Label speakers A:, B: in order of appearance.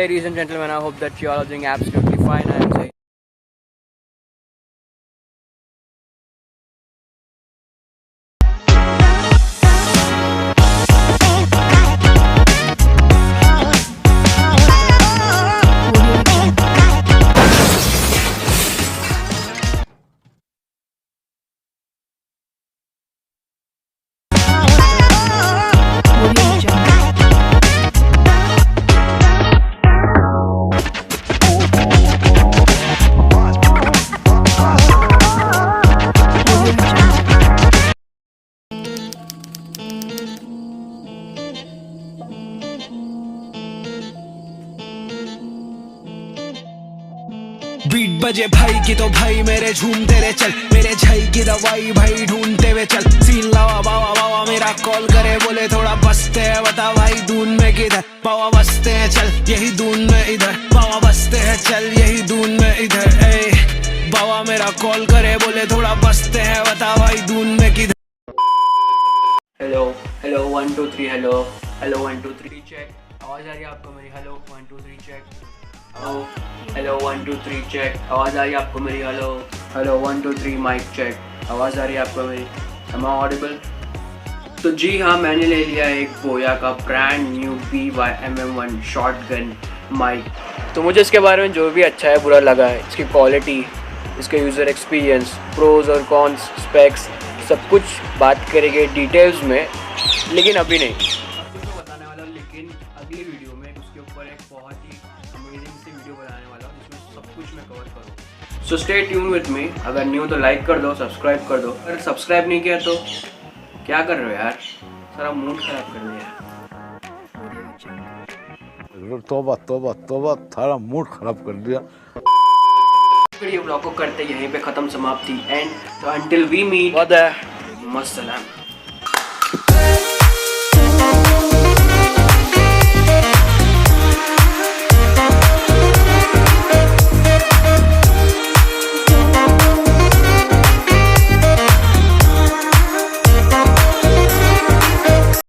A: ladies and gentlemen, I hope that you all are doing absolutely fine. I am saying
B: बीट बजे भाई की तो भाई मेरे झूमते रे चल, मेरे झाई की दवाई भाई ढूंढते हुए चल। सीन लावा बावा बावा मेरा कॉल करे, बोले थोड़ा बसते हैं, बता भाई दून में किधर। बावा बसते हैं चल यही दून में इधर, बावा बसते हैं चल यही दून में इधर। ए बावा मेरा कॉल करे, बोले थोड़ा बसते हैं, बता भाई दून में किधर।
A: Hello hello 1 2 3 hello hello 1 2 3 check. आवाज आ रही है आपको मेरी? Hello 1 2 3 check. Hello 1 2 3 check. आवाज आ रही है आपको मेरी? Hello hello 1 2 3 mic check. आवाज आ रही है आपको मेरी? Am I audible? तो जी हाँ, मैंने ले लिया एक बोया का brand new Boya MM1 shotgun mic. तो मुझे इसके बारे में जो भी अच्छा है बुरा लगा है, इसकी क्वालिटी, इसके यूज़र एक्सपीरियंस, प्रोज और कॉन्स, स्पेक्स, सब कुछ बात करेंगे डिटेल्स में, लेकिन अभी नहीं। आपको बताने वाला हूँ, लेकिन अगली वीडियो में उसके ऊपर एक बहुत ही अमेजिंग सी वीडियो बनाने वाला हूँ जिसमें सब कुछ मैं कवर करूँ। So stay tune with me. अगर न्यू तो लाइक कर दो, सब्सक्राइब कर दो। अगर सब्सक्राइब नहीं किया तो क्या कर रहे हो यार, सारा मूड खराब कर दिया।
C: तोबा तोबा तोबा, सारा मूड खराब कर दिया।
A: वीडियो ब्लॉग को करते यहीं पे खत्म, समाप्ति एंड। तो अंटिल वी मीट, मस्त सलाम।